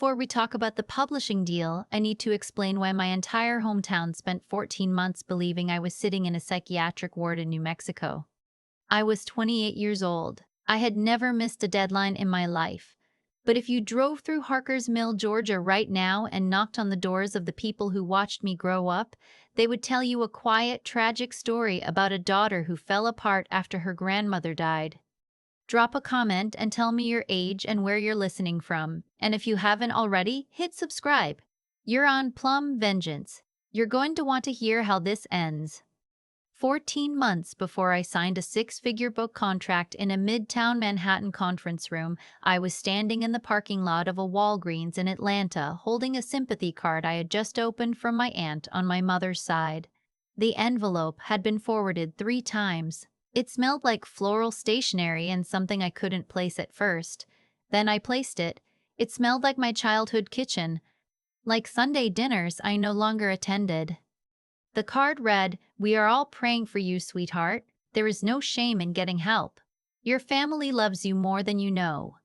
Before we talk about the publishing deal, I need to explain why my entire hometown spent 14 months believing I was sitting in a psychiatric ward in New Mexico. I was 28 years old. I had never missed a deadline in my life. But if you drove through Harker's Mill, Georgia right now and knocked on the doors of the people who watched me grow up, they would tell you a quiet, tragic story about a daughter who fell apart after her grandmother died. Drop a comment and tell me your age and where you're listening from. And if you haven't already, hit subscribe. You're on Plum Vengeance. You're going to want to hear how this ends. 14 months before I signed a six-figure book contract in a midtown Manhattan conference room, I was standing in the parking lot of a Walgreens in Atlanta holding a sympathy card I had just opened from my aunt on my mother's side. The envelope had been forwarded 3 times. It smelled like floral stationery and something I couldn't place at first. Then I placed it. It smelled like my childhood kitchen, like Sunday dinners I no longer attended. The card read, "We are all praying for you, sweetheart. There is no shame in getting help. Your family loves you more than you know."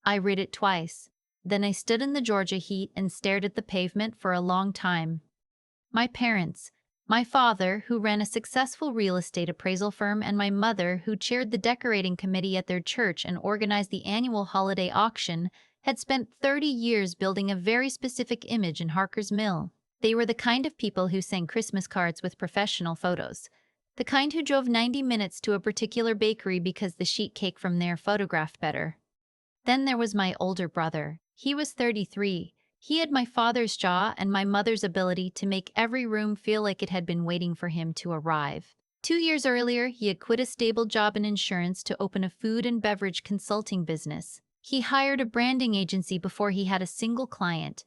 I read it twice. Then I stood in the Georgia heat and stared at the pavement for a long time. My parents, my father, who ran a successful real estate appraisal firm, and my mother, who chaired the decorating committee at their church and organized the annual holiday auction, had spent 30 years building a very specific image in Harker's Mill. They were the kind of people who sang Christmas cards with professional photos, the kind who drove 90 minutes to a particular bakery because the sheet cake from there photographed better. Then there was my older brother. He was 33. He had my father's jaw and my mother's ability to make every room feel like it had been waiting for him to arrive. 2 years earlier, he had quit a stable job in insurance to open a food and beverage consulting business. He hired a branding agency before he had a single client.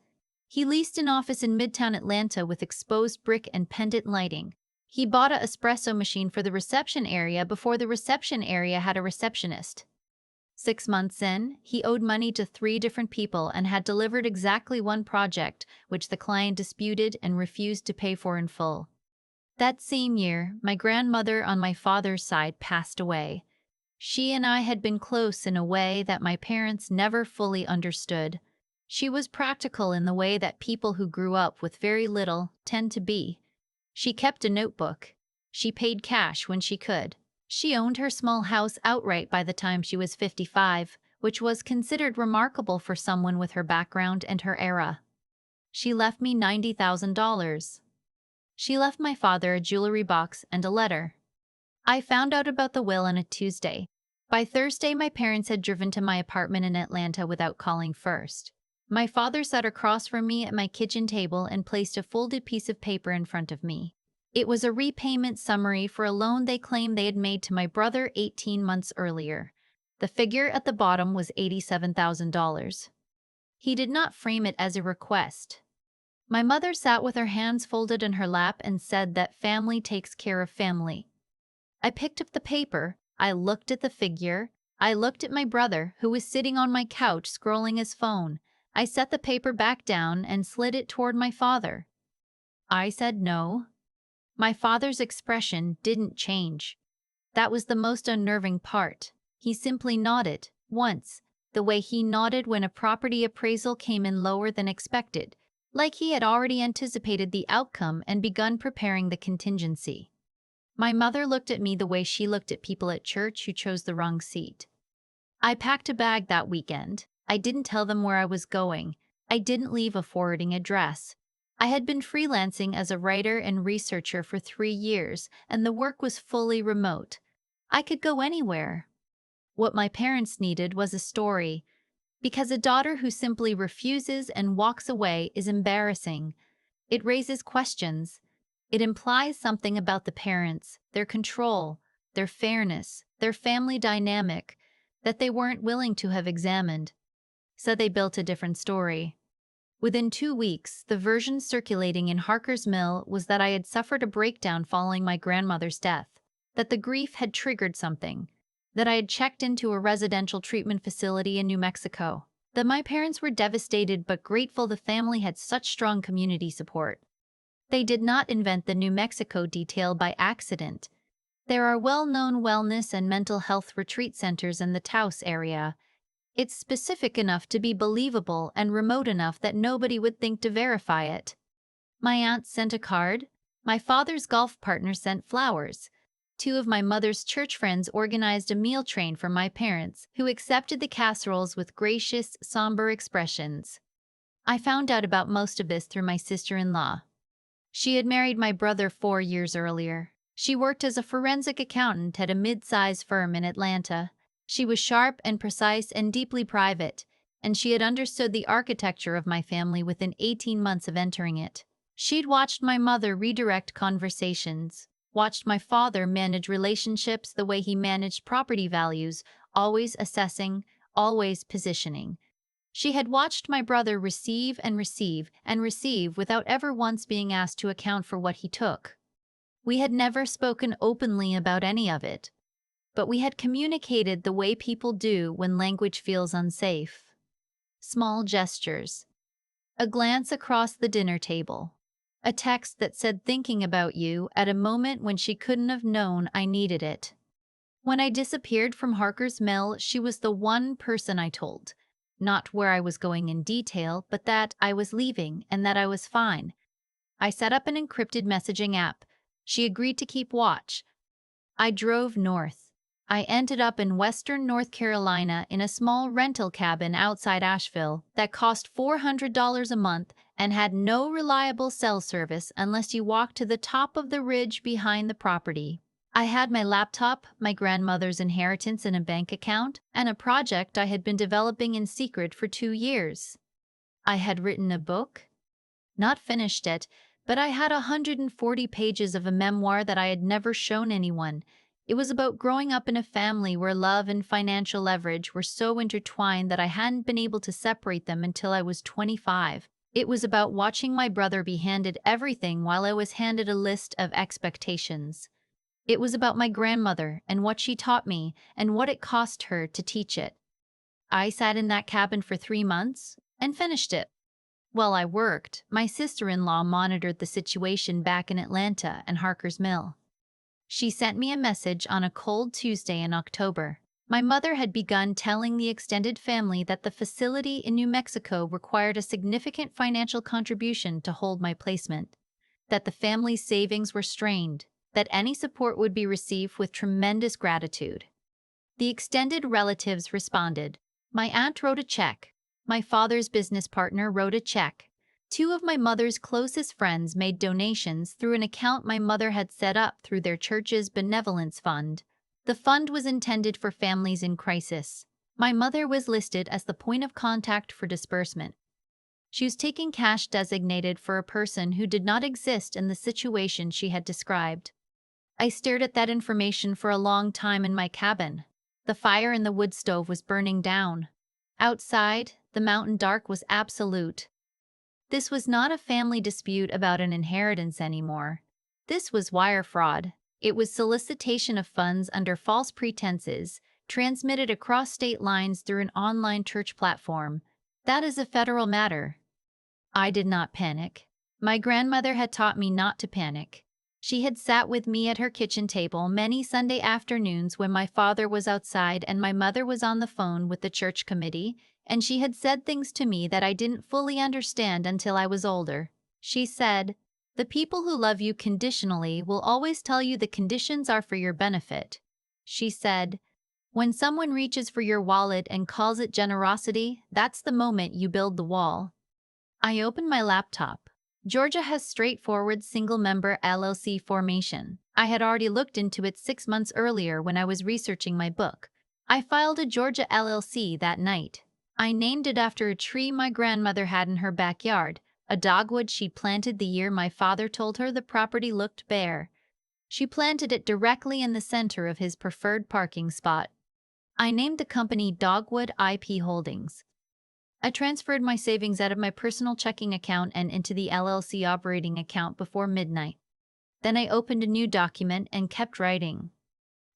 He leased an office in Midtown Atlanta with exposed brick and pendant lighting. He bought an espresso machine for the reception area before the reception area had a receptionist. 6 months in, he owed money to 3 different people and had delivered exactly one project, which the client disputed and refused to pay for in full. That same year, my grandmother on my father's side passed away. She and I had been close in a way that my parents never fully understood. She was practical in the way that people who grew up with very little tend to be. She kept a notebook. She paid cash when she could. She owned her small house outright by the time she was 55, which was considered remarkable for someone with her background and her era. She left me $90,000. She left my father a jewelry box and a letter. I found out about the will on a Tuesday. By Thursday, my parents had driven to my apartment in Atlanta without calling first. My father sat across from me at my kitchen table and placed a folded piece of paper in front of me. It was a repayment summary for a loan they claimed they had made to my brother 18 months earlier. The figure at the bottom was $87,000. He did not frame it as a request. My mother sat with her hands folded in her lap and said that family takes care of family. I picked up the paper. I looked at the figure. I looked at my brother, who was sitting on my couch scrolling his phone. I set the paper back down and slid it toward my father. I said no. My father's expression didn't change. That was the most unnerving part. He simply nodded, once, the way he nodded when a property appraisal came in lower than expected, like he had already anticipated the outcome and begun preparing the contingency. My mother looked at me the way she looked at people at church who chose the wrong seat. I packed a bag that weekend. I didn't tell them where I was going. I didn't leave a forwarding address. I had been freelancing as a writer and researcher for 3 years, and the work was fully remote. I could go anywhere. What my parents needed was a story, because a daughter who simply refuses and walks away is embarrassing. It raises questions. It implies something about the parents, their control, their fairness, their family dynamic, that they weren't willing to have examined. So they built a different story. Within 2 weeks, the version circulating in Harker's Mill was that I had suffered a breakdown following my grandmother's death, that the grief had triggered something, that I had checked into a residential treatment facility in New Mexico, that my parents were devastated but grateful the family had such strong community support. They did not invent the New Mexico detail by accident. There are well-known wellness and mental health retreat centers in the Taos area, It's specific enough to be believable and remote enough that nobody would think to verify it. My aunt sent a card. My father's golf partner sent flowers. Two of my mother's church friends organized a meal train for my parents, who accepted the casseroles with gracious, somber expressions. I found out about most of this through my sister-in-law. She had married my brother 4 years earlier. She worked as a forensic accountant at a mid-sized firm in Atlanta. She was sharp and precise and deeply private, and she had understood the architecture of my family within 18 months of entering it. She'd watched my mother redirect conversations, watched my father manage relationships the way he managed property values, always assessing, always positioning. She had watched my brother receive and receive and receive without ever once being asked to account for what he took. We had never spoken openly about any of it, but we had communicated the way people do when language feels unsafe. Small gestures. A glance across the dinner table. A text that said thinking about you at a moment when she couldn't have known I needed it. When I disappeared from Harker's Mill, she was the one person I told. Not where I was going in detail, but that I was leaving and that I was fine. I set up an encrypted messaging app. She agreed to keep watch. I drove north. I ended up in western North Carolina in a small rental cabin outside Asheville that cost $400 a month and had no reliable cell service unless you walked to the top of the ridge behind the property. I had my laptop, my grandmother's inheritance in a bank account, and a project I had been developing in secret for 2 years. I had written a book. Not finished it, but I had 140 pages of a memoir that I had never shown anyone. It was about growing up in a family where love and financial leverage were so intertwined that I hadn't been able to separate them until I was 25. It was about watching my brother be handed everything while I was handed a list of expectations. It was about my grandmother and what she taught me and what it cost her to teach it. I sat in that cabin for 3 months and finished it. While I worked, my sister-in-law monitored the situation back in Atlanta and Harker's Mill. She sent me a message on a cold Tuesday in October. My mother had begun telling the extended family that the facility in New Mexico required a significant financial contribution to hold my placement, that the family's savings were strained, that any support would be received with tremendous gratitude. The extended relatives responded. My aunt wrote a check. My father's business partner wrote a check. Two of my mother's closest friends made donations through an account my mother had set up through their church's benevolence fund. The fund was intended for families in crisis. My mother was listed as the point of contact for disbursement. She was taking cash designated for a person who did not exist in the situation she had described. I stared at that information for a long time in my cabin. The fire in the wood stove was burning down. Outside, the mountain dark was absolute. This was not a family dispute about an inheritance anymore. This was wire fraud. It was solicitation of funds under false pretenses, transmitted across state lines through an online church platform. That is a federal matter. I did not panic. My grandmother had taught me not to panic. She had sat with me at her kitchen table many Sunday afternoons when my father was outside and my mother was on the phone with the church committee, and she had said things to me that I didn't fully understand until I was older. She said, "The people who love you conditionally will always tell you the conditions are for your benefit." She said, "When someone reaches for your wallet and calls it generosity, that's the moment you build the wall." I opened my laptop. Georgia has straightforward single-member LLC formation. I had already looked into it 6 months earlier when I was researching my book. I filed a Georgia LLC that night. I named it after a tree my grandmother had in her backyard, a dogwood she planted the year my father told her the property looked bare. She planted it directly in the center of his preferred parking spot. I named the company Dogwood IP Holdings. I transferred my savings out of my personal checking account and into the LLC operating account before midnight. Then I opened a new document and kept writing.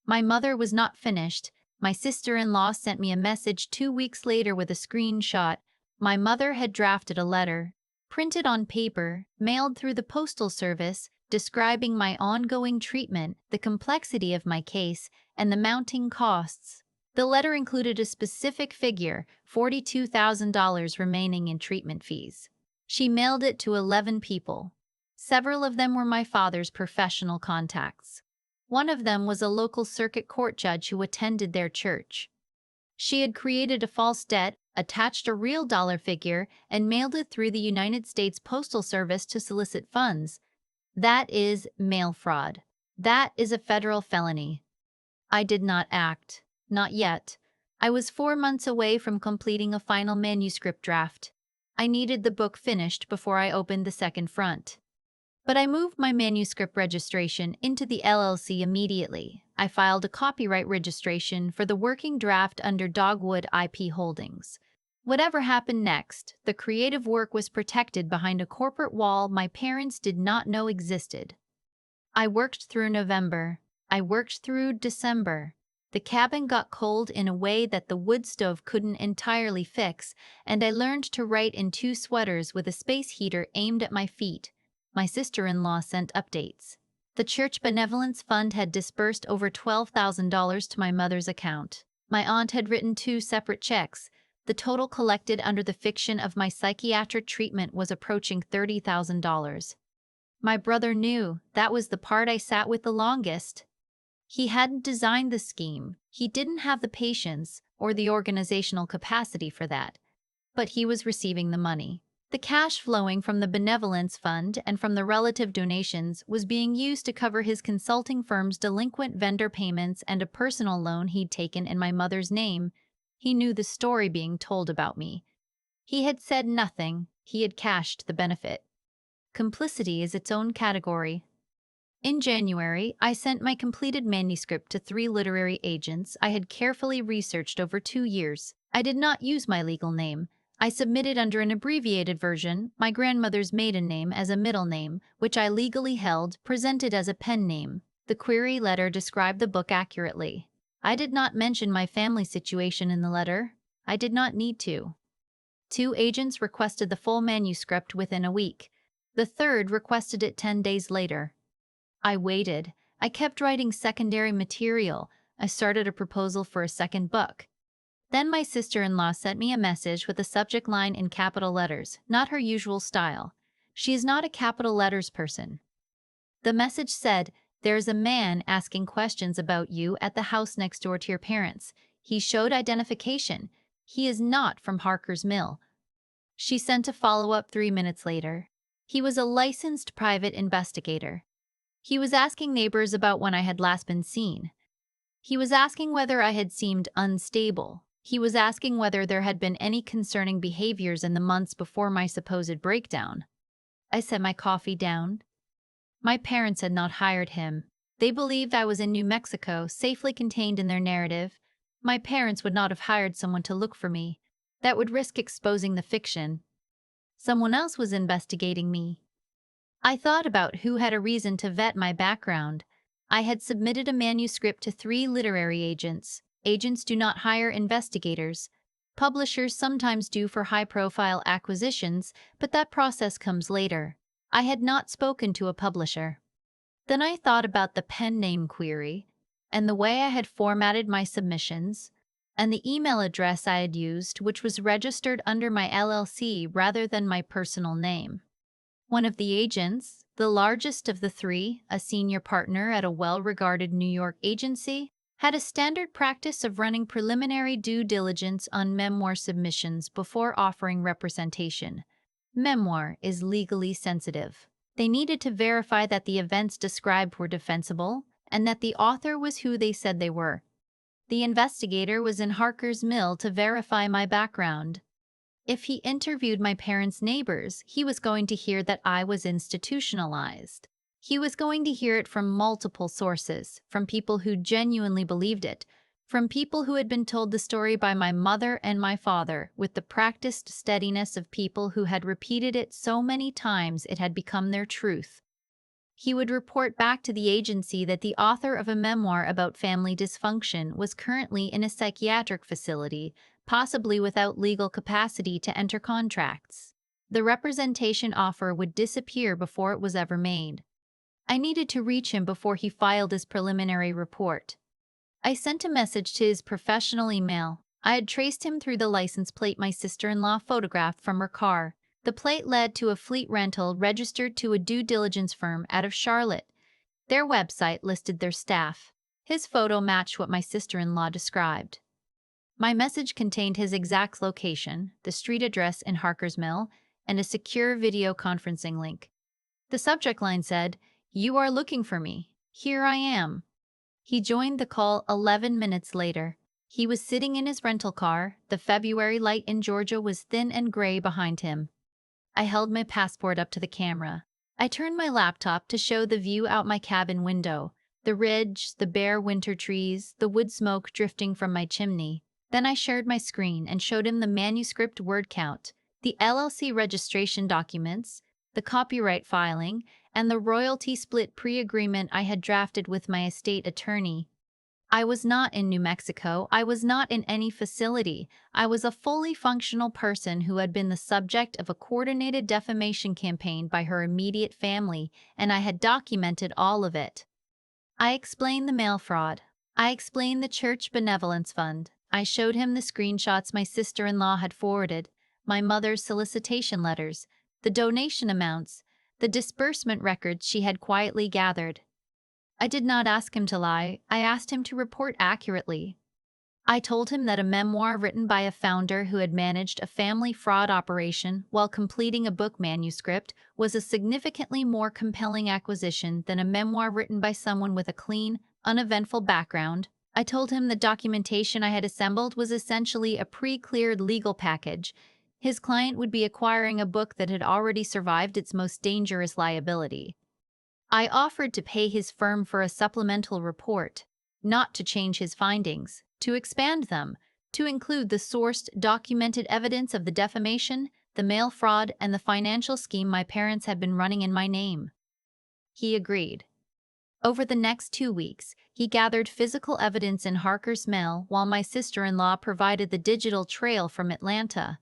My mother was not finished. My sister-in-law sent me a message 2 weeks later with a screenshot. My mother had drafted a letter, printed on paper, mailed through the postal service, describing my ongoing treatment, the complexity of my case, and the mounting costs. The letter included a specific figure, $42,000 remaining in treatment fees. She mailed it to 11 people. Several of them were my father's professional contacts. One of them was a local circuit court judge who attended their church. She had created a false debt, attached a real dollar figure, and mailed it through the United States Postal Service to solicit funds. That is mail fraud. That is a federal felony. I did not act. Not yet. I was 4 months away from completing a final manuscript draft. I needed the book finished before I opened the second front. But I moved my manuscript registration into the LLC immediately. I filed a copyright registration for the working draft under Dogwood IP Holdings. Whatever happened next, the creative work was protected behind a corporate wall my parents did not know existed. I worked through November. I worked through December. The cabin got cold in a way that the wood stove couldn't entirely fix, and I learned to write in 2 sweaters with a space heater aimed at my feet. My sister-in-law sent updates. The church benevolence fund had disbursed over $12,000 to my mother's account. My aunt had written 2 separate checks. The total collected under the fiction of my psychiatric treatment was approaching $30,000. My brother knew. That was the part I sat with the longest. He hadn't designed the scheme. He didn't have the patience or the organizational capacity for that. But he was receiving the money. The cash flowing from the benevolence fund and from the relative donations was being used to cover his consulting firm's delinquent vendor payments and a personal loan he'd taken in my mother's name. He knew the story being told about me. He had said nothing. He had cashed the benefit. Complicity is its own category. In January, I sent my completed manuscript to 3 literary agents I had carefully researched over 2 years. I did not use my legal name. I submitted under an abbreviated version, my grandmother's maiden name as a middle name, which I legally held, presented as a pen name. The query letter described the book accurately. I did not mention my family situation in the letter. I did not need to. 2 agents requested the full manuscript within a week. The third requested it 10 days later. I waited. I kept writing secondary material. I started a proposal for a second book. Then my sister-in-law sent me a message with a subject line in capital letters, not her usual style. She is not a capital letters person. The message said, "There's a man asking questions about you at the house next door to your parents. He showed identification. He is not from Harker's Mill." She sent a follow-up 3 minutes later. He was a licensed private investigator. He was asking neighbors about when I had last been seen. He was asking whether I had seemed unstable. He was asking whether there had been any concerning behaviors in the months before my supposed breakdown. I set my coffee down. My parents had not hired him. They believed I was in New Mexico, safely contained in their narrative. My parents would not have hired someone to look for me. That would risk exposing the fiction. Someone else was investigating me. I thought about who had a reason to vet my background. I had submitted a manuscript to 3 literary agents. Agents do not hire investigators. Publishers sometimes do for high-profile acquisitions, but that process comes later. I had not spoken to a publisher. Then I thought about the pen name query, and the way I had formatted my submissions, and the email address I had used, which was registered under my LLC rather than my personal name. One of the agents, the largest of the 3, a senior partner at a well-regarded New York agency, had a standard practice of running preliminary due diligence on memoir submissions before offering representation. Memoir is legally sensitive. They needed to verify that the events described were defensible and that the author was who they said they were. The investigator was in Harker's Mill to verify my background. If he interviewed my parents' neighbors, he was going to hear that I was institutionalized. He was going to hear it from multiple sources, from people who genuinely believed it, from people who had been told the story by my mother and my father, with the practiced steadiness of people who had repeated it so many times it had become their truth. He would report back to the agency that the author of a memoir about family dysfunction was currently in a psychiatric facility, possibly without legal capacity to enter contracts. The representation offer would disappear before it was ever made. I needed to reach him before he filed his preliminary report. I sent a message to his professional email. I had traced him through the license plate my sister-in-law photographed from her car. The plate led to a fleet rental registered to a due diligence firm out of Charlotte. Their website listed their staff. His photo matched what my sister-in-law described. My message contained his exact location, the street address in Harker's Mill, and a secure video conferencing link. The subject line said, "You are looking for me. Here I am." He joined the call 11 minutes later. He was sitting in his rental car. The February light in Georgia was thin and gray behind him. I held my passport up to the camera. I turned my laptop to show the view out my cabin window, the ridge, the bare winter trees, the wood smoke drifting from my chimney. Then I shared my screen and showed him the manuscript word count, the LLC registration documents, the copyright filing, and the royalty split pre-agreement I had drafted with my estate attorney. I was not in New Mexico. I was not in any facility. I was a fully functional person who had been the subject of a coordinated defamation campaign by her immediate family, and I had documented all of it. I explained the mail fraud. I explained the church benevolence fund. I showed him the screenshots my sister-in-law had forwarded, my mother's solicitation letters, the donation amounts, the disbursement records she had quietly gathered. I did not ask him to lie. I asked him to report accurately. I told him that a memoir written by a founder who had managed a family fraud operation while completing a book manuscript was a significantly more compelling acquisition than a memoir written by someone with a clean, uneventful background. I told him the documentation I had assembled was essentially a pre-cleared legal package. His client would be acquiring a book that had already survived its most dangerous liability. I offered to pay his firm for a supplemental report, not to change his findings, to expand them, to include the sourced, documented evidence of the defamation, the mail fraud, and the financial scheme my parents had been running in my name. He agreed. Over the next 2 weeks, he gathered physical evidence in Harker's Mill while my sister-in-law provided the digital trail from Atlanta.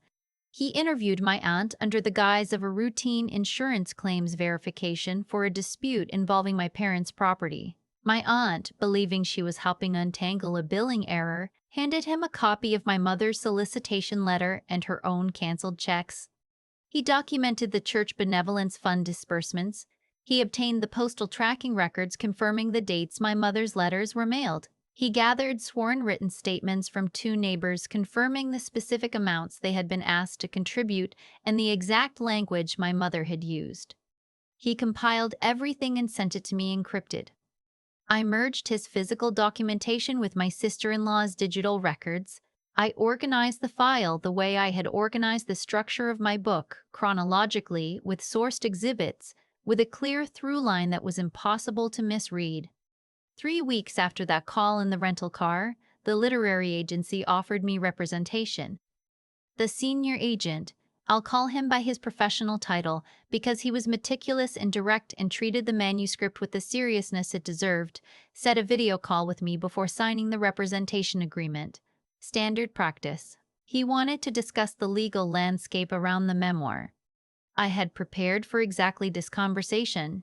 He interviewed my aunt under the guise of a routine insurance claims verification for a dispute involving my parents' property. My aunt, believing she was helping untangle a billing error, handed him a copy of my mother's solicitation letter and her own canceled checks. He documented the church benevolence fund disbursements. He obtained the postal tracking records confirming the dates my mother's letters were mailed. He gathered sworn written statements from 2 neighbors confirming the specific amounts they had been asked to contribute and the exact language my mother had used. He compiled everything and sent it to me encrypted. I merged his physical documentation with my sister-in-law's digital records. I organized the file the way I had organized the structure of my book, chronologically, with sourced exhibits, with a clear through line that was impossible to misread. 3 weeks after that call in the rental car, the literary agency offered me representation. The senior agent, I'll call him by his professional title because he was meticulous and direct and treated the manuscript with the seriousness it deserved, set a video call with me before signing the representation agreement. Standard practice. He wanted to discuss the legal landscape around the memoir. I had prepared for exactly this conversation.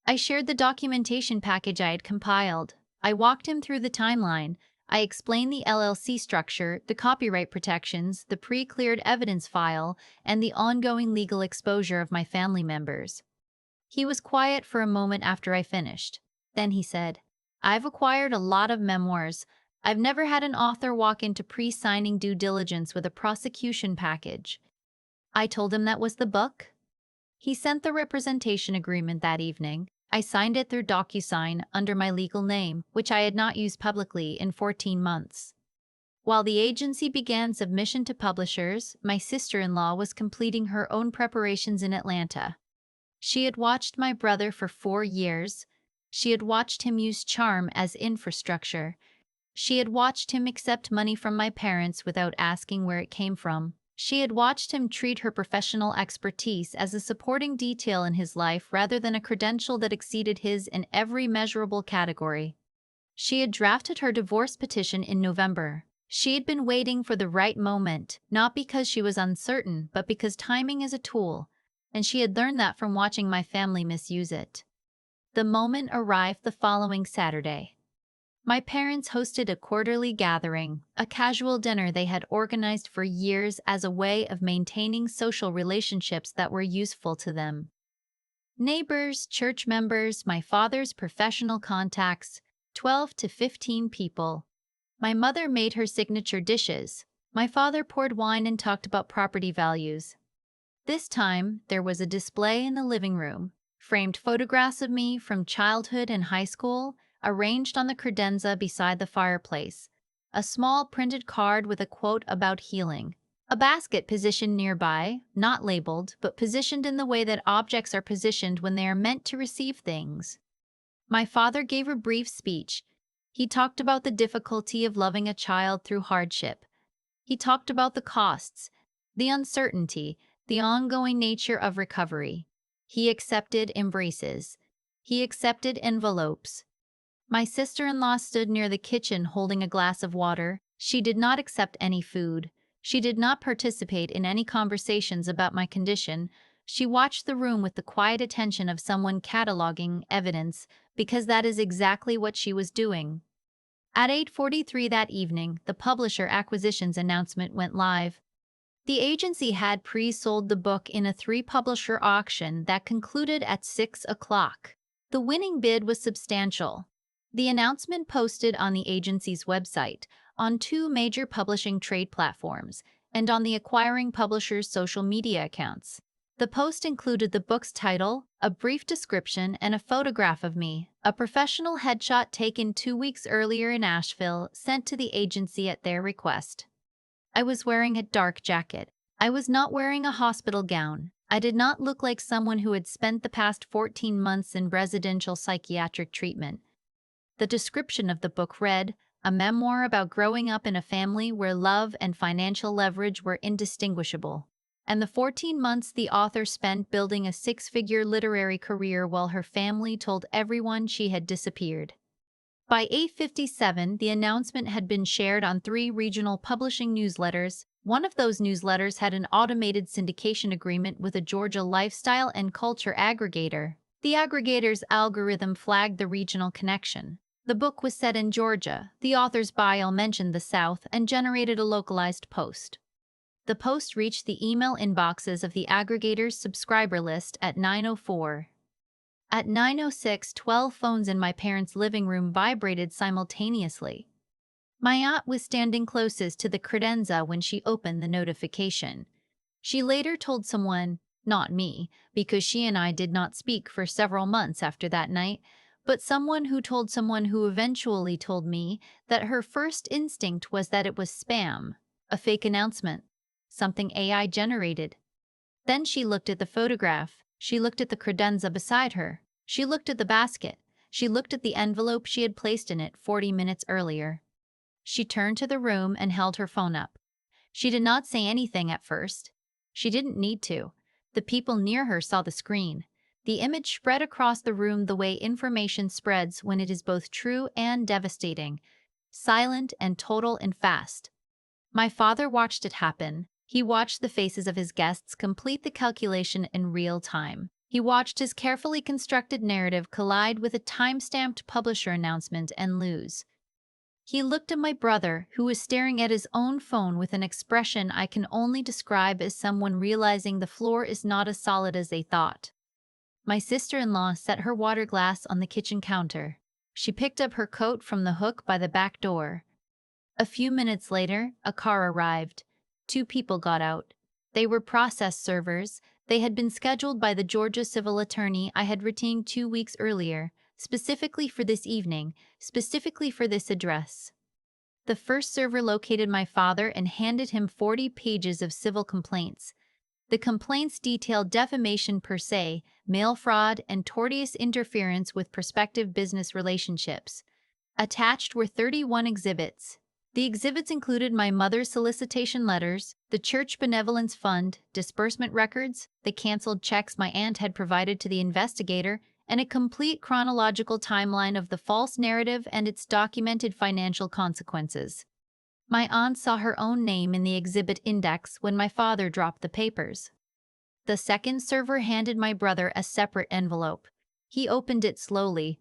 I shared the documentation package I had compiled. I walked him through the timeline. I explained the LLC structure, the copyright protections, the pre-cleared evidence file, and the ongoing legal exposure of my family members. He was quiet for a moment after I finished. Then he said, "I've acquired a lot of memoirs. I've never had an author walk into pre-signing due diligence with a prosecution package." I told him that was the book. He sent the representation agreement that evening. I signed it through DocuSign under my legal name, which I had not used publicly in 14 months. While the agency began submission to publishers, my sister-in-law was completing her own preparations in Atlanta. She had watched my brother for 4 years. She had watched him use charm as infrastructure. She had watched him accept money from my parents without asking where it came from. She had watched him treat her professional expertise as a supporting detail in his life rather than a credential that exceeded his in every measurable category. She had drafted her divorce petition in November. She had been waiting for the right moment, not because she was uncertain, but because timing is a tool, and she had learned that from watching my family misuse it. The moment arrived the following Saturday. My parents hosted a quarterly gathering, a casual dinner they had organized for years as a way of maintaining social relationships that were useful to them. Neighbors, church members, my father's professional contacts, 12 to 15 people. My mother made her signature dishes. My father poured wine and talked about property values. This time, there was a display in the living room, framed photographs of me from childhood and high school, arranged on the credenza beside the fireplace, a small printed card with a quote about healing, a basket positioned nearby, not labeled, but positioned in the way that objects are positioned when they are meant to receive things. My father gave a brief speech. He talked about the difficulty of loving a child through hardship. He talked about the costs, the uncertainty, the ongoing nature of recovery. He accepted embraces. He accepted envelopes. My sister-in-law stood near the kitchen holding a glass of water. She did not accept any food. She did not participate in any conversations about my condition. She watched the room with the quiet attention of someone cataloging evidence, because that is exactly what she was doing. At 8:43 that evening, the publisher acquisitions announcement went live. The agency had pre-sold the book in a three-publisher auction that concluded at 6 o'clock. The winning bid was substantial. The announcement posted on the agency's website, on two major publishing trade platforms, and on the acquiring publisher's social media accounts. The post included the book's title, a brief description, and a photograph of me, a professional headshot taken 2 weeks earlier in Asheville, sent to the agency at their request. I was wearing a dark jacket. I was not wearing a hospital gown. I did not look like someone who had spent the past 14 months in residential psychiatric treatment. The description of the book read, a memoir about growing up in a family where love and financial leverage were indistinguishable, and the 14 months the author spent building a six-figure literary career while her family told everyone she had disappeared. By 8:57, the announcement had been shared on three regional publishing newsletters. One of those newsletters had an automated syndication agreement with a Georgia lifestyle and culture aggregator. The aggregator's algorithm flagged the regional connection. The book was set in Georgia. The author's bio mentioned the South and generated a localized post. The post reached the email inboxes of the aggregator's subscriber list at 9:04. At 9:06, 12 phones in my parents' living room vibrated simultaneously. My aunt was standing closest to the credenza when she opened the notification. She later told someone, not me, because she and I did not speak for several months after that night, but someone who eventually told me that her first instinct was that it was spam, a fake announcement, something AI generated. Then she looked at the photograph. She looked at the credenza beside her. She looked at the basket. She looked at the envelope she had placed in it 40 minutes earlier. She turned to the room and held her phone up. She did not say anything at first. She didn't need to. The people near her saw the screen. The image spread across the room the way information spreads when it is both true and devastating, silent and total and fast. My father watched it happen. He watched the faces of his guests complete the calculation in real time. He watched his carefully constructed narrative collide with a time-stamped publisher announcement and lose. He looked at my brother, who was staring at his own phone with an expression I can only describe as someone realizing the floor is not as solid as they thought. My sister-in-law set her water glass on the kitchen counter. She picked up her coat from the hook by the back door. A few minutes later, a car arrived. Two people got out. They were process servers. They had been scheduled by the Georgia civil attorney I had retained 2 weeks earlier, specifically for this evening, specifically for this address. The first server located my father and handed him 40 pages of civil complaints. The complaints detailed defamation per se, mail fraud, and tortious interference with prospective business relationships. Attached were 31 exhibits. The exhibits included my mother's solicitation letters, the church benevolence fund, disbursement records, the canceled checks my aunt had provided to the investigator, and a complete chronological timeline of the false narrative and its documented financial consequences. My aunt saw her own name in the exhibit index when my father dropped the papers. The second server handed my brother a separate envelope. He opened it slowly.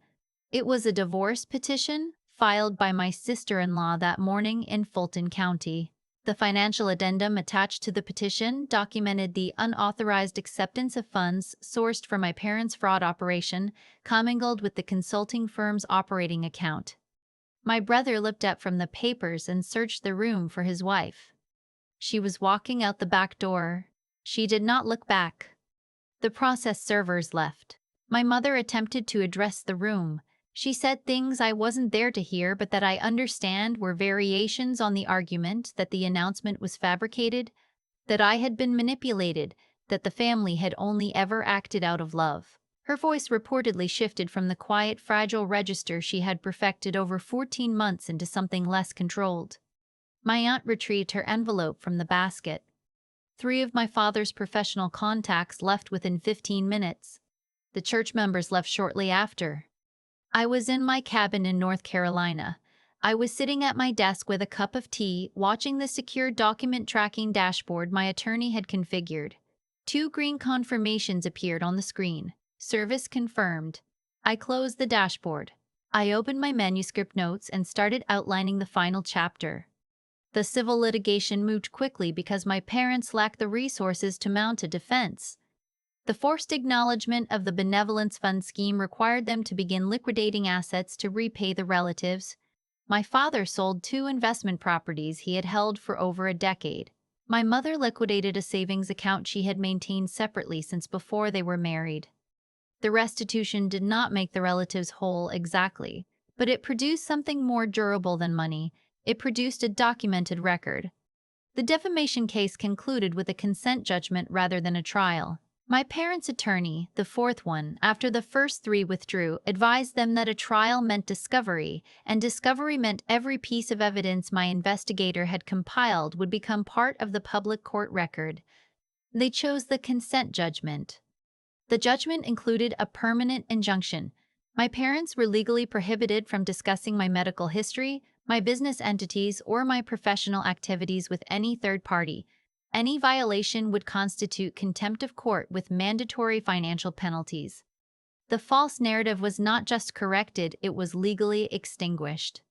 It was a divorce petition, filed by my sister-in-law that morning in Fulton County. The financial addendum attached to the petition documented the unauthorized acceptance of funds sourced from my parents' fraud operation, commingled with the consulting firm's operating account. My brother looked up from the papers and searched the room for his wife. She was walking out the back door. She did not look back. The process servers left. My mother attempted to address the room. She said things I wasn't there to hear but that I understand were variations on the argument that the announcement was fabricated, that I had been manipulated, that the family had only ever acted out of love. Her voice reportedly shifted from the quiet, fragile register she had perfected over 14 months into something less controlled. My aunt retrieved her envelope from the basket. 3 of my father's professional contacts left within 15 minutes. The church members left shortly after. I was in my cabin in North Carolina. I was sitting at my desk with a cup of tea, watching the secure document tracking dashboard my attorney had configured. 2 green confirmations appeared on the screen. Service confirmed. I closed the dashboard. I opened my manuscript notes and started outlining the final chapter. The civil litigation moved quickly because my parents lacked the resources to mount a defense. The forced acknowledgement of the benevolence fund scheme required them to begin liquidating assets to repay the relatives. My father sold 2 investment properties he had held for over a decade. My mother liquidated a savings account she had maintained separately since before they were married. The restitution did not make the relatives whole exactly, but it produced something more durable than money. It produced a documented record. The defamation case concluded with a consent judgment rather than a trial. My parents' attorney, the 4th one, after the first 3 withdrew, advised them that a trial meant discovery, and discovery meant every piece of evidence my investigator had compiled would become part of the public court record. They chose the consent judgment. The judgment included a permanent injunction. My parents were legally prohibited from discussing my medical history, my business entities, or my professional activities with any third party. Any violation would constitute contempt of court with mandatory financial penalties. The false narrative was not just corrected, it was legally extinguished.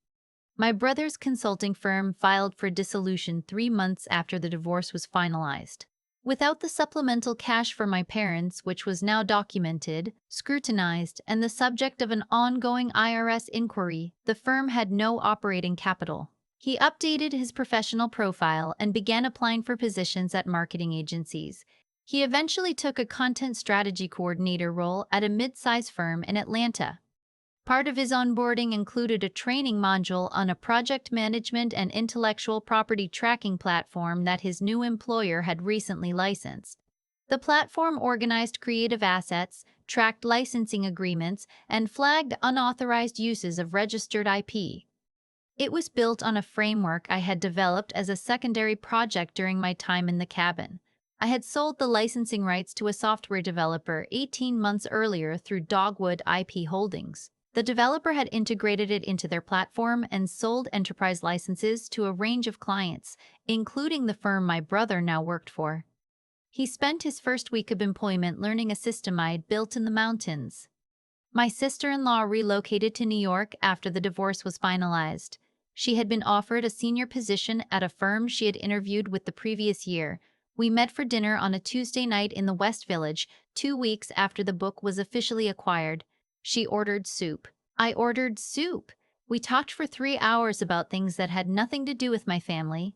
My brother's consulting firm filed for dissolution 3 months after the divorce was finalized. Without the supplemental cash for my parents, which was now documented, scrutinized, and the subject of an ongoing IRS inquiry, the firm had no operating capital. He updated his professional profile and began applying for positions at marketing agencies. He eventually took a content strategy coordinator role at a mid-size firm in Atlanta. Part of his onboarding included a training module on a project management and intellectual property tracking platform that his new employer had recently licensed. The platform organized creative assets, tracked licensing agreements, and flagged unauthorized uses of registered IP. It was built on a framework I had developed as a secondary project during my time in the cabin. I had sold the licensing rights to a software developer 18 months earlier through Dogwood IP Holdings. The developer had integrated it into their platform and sold enterprise licenses to a range of clients, including the firm my brother now worked for. He spent his first week of employment learning a system I had built in the mountains. My sister-in-law relocated to New York after the divorce was finalized. She had been offered a senior position at a firm she had interviewed with the previous year. We met for dinner on a Tuesday night in the West Village, 2 weeks after the book was officially acquired. She ordered soup. I ordered soup. We talked for 3 hours about things that had nothing to do with my family.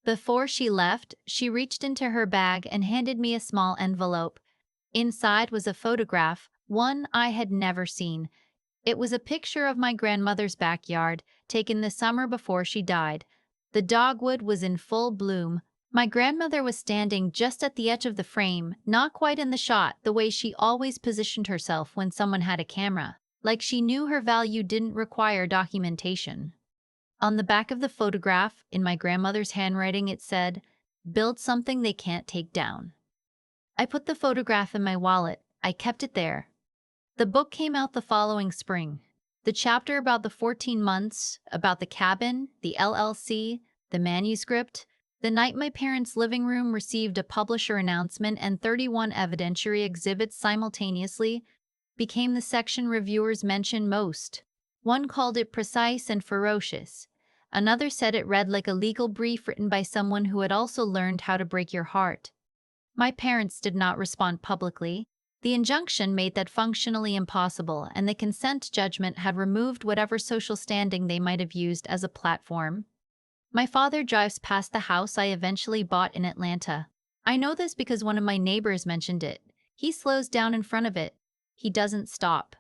Before she left, she reached into her bag and handed me a small envelope. Inside was a photograph, one I had never seen. It was a picture of my grandmother's backyard, taken the summer before she died. The dogwood was in full bloom. My grandmother was standing just at the edge of the frame, not quite in the shot, the way she always positioned herself when someone had a camera, like she knew her value didn't require documentation. On the back of the photograph, in my grandmother's handwriting, it said, "Build something they can't take down." I put the photograph in my wallet. I kept it there. The book came out the following spring. The chapter about the 14 months, about the cabin, the LLC, the manuscript, the night my parents' living room received a publisher announcement and 31 evidentiary exhibits simultaneously, became the section reviewers mention most. One called it precise and ferocious. Another said it read like a legal brief written by someone who had also learned how to break your heart. My parents did not respond publicly. The injunction made that functionally impossible, and the consent judgment had removed whatever social standing they might have used as a platform. My father drives past the house I eventually bought in Atlanta. I know this because one of my neighbors mentioned it. He slows down in front of it. He doesn't stop.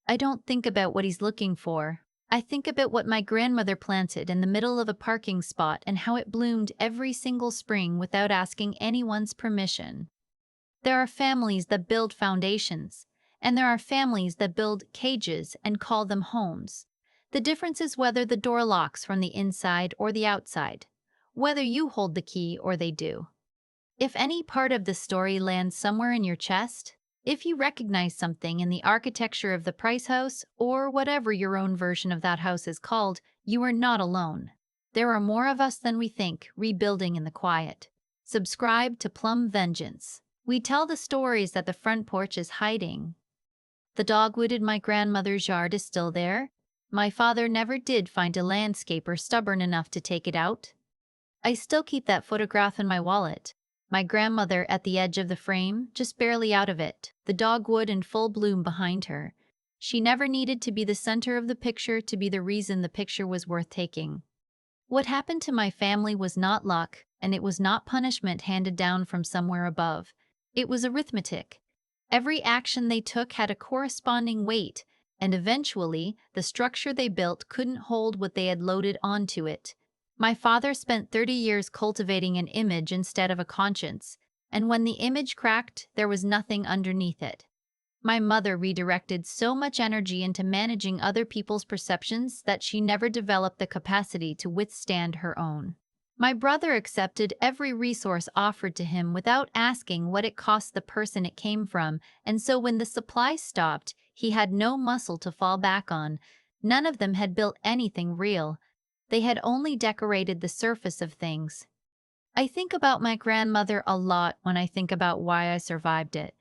I don't think about what he's looking for. I think about what my grandmother planted in the middle of a parking spot and how it bloomed every single spring without asking anyone's permission. There are families that build foundations, and there are families that build cages and call them homes. The difference is whether the door locks from the inside or the outside, whether you hold the key or they do. If any part of the story lands somewhere in your chest, if you recognize something in the architecture of the Price House or whatever your own version of that house is called, you are not alone. There are more of us than we think, rebuilding in the quiet. Subscribe to Plum Vengeance. We tell the stories that the front porch is hiding. The dogwood in my grandmother's yard is still there. My father never did find a landscaper stubborn enough to take it out. I still keep that photograph in my wallet. My grandmother at the edge of the frame, just barely out of it, the dogwood in full bloom behind her. She never needed to be the center of the picture to be the reason the picture was worth taking. What happened to my family was not luck, and it was not punishment handed down from somewhere above. It was arithmetic. Every action they took had a corresponding weight, and eventually, the structure they built couldn't hold what they had loaded onto it. My father spent 30 years cultivating an image instead of a conscience, and when the image cracked, there was nothing underneath it. My mother redirected so much energy into managing other people's perceptions that she never developed the capacity to withstand her own. My brother accepted every resource offered to him without asking what it cost the person it came from, and so when the supply stopped, he had no muscle to fall back on. None of them had built anything real. They had only decorated the surface of things. I think about my grandmother a lot when I think about why I survived it.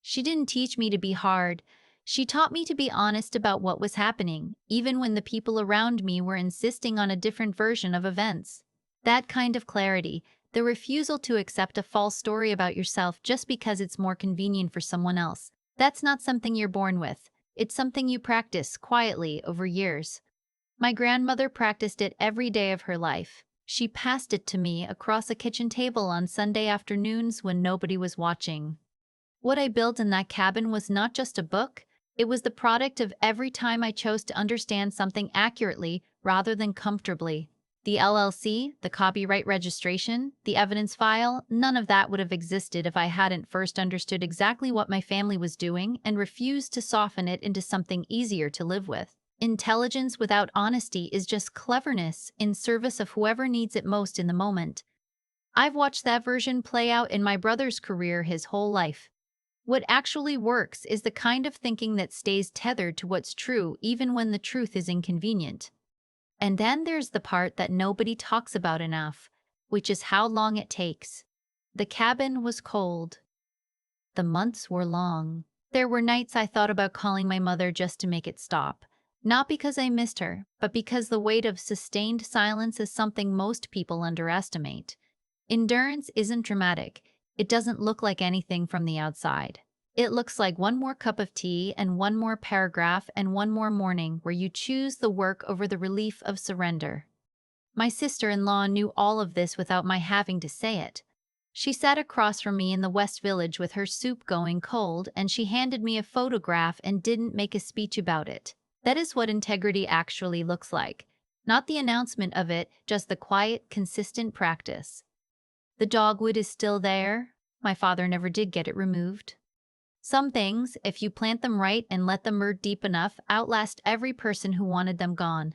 She didn't teach me to be hard. She taught me to be honest about what was happening, even when the people around me were insisting on a different version of events. That kind of clarity, the refusal to accept a false story about yourself just because it's more convenient for someone else, that's not something you're born with. It's something you practice quietly over years. My grandmother practiced it every day of her life. She passed it to me across a kitchen table on Sunday afternoons when nobody was watching. What I built in that cabin was not just a book, it was the product of every time I chose to understand something accurately rather than comfortably. The LLC, the copyright registration, the evidence file, none of that would have existed if I hadn't first understood exactly what my family was doing and refused to soften it into something easier to live with. Intelligence without honesty is just cleverness in service of whoever needs it most in the moment. I've watched that version play out in my brother's career his whole life. What actually works is the kind of thinking that stays tethered to what's true even when the truth is inconvenient. And then there's the part that nobody talks about enough, which is how long it takes. The cabin was cold. The months were long. There were nights I thought about calling my mother just to make it stop. Not because I missed her, but because the weight of sustained silence is something most people underestimate. Endurance isn't dramatic. It doesn't look like anything from the outside. It looks like one more cup of tea and one more paragraph and one more morning where you choose the work over the relief of surrender. My sister-in-law knew all of this without my having to say it. She sat across from me in the West Village with her soup going cold, and she handed me a photograph and didn't make a speech about it. That is what integrity actually looks like. Not the announcement of it, just the quiet, consistent practice. The dogwood is still there. My father never did get it removed. Some things, if you plant them right and let them root deep enough, outlast every person who wanted them gone.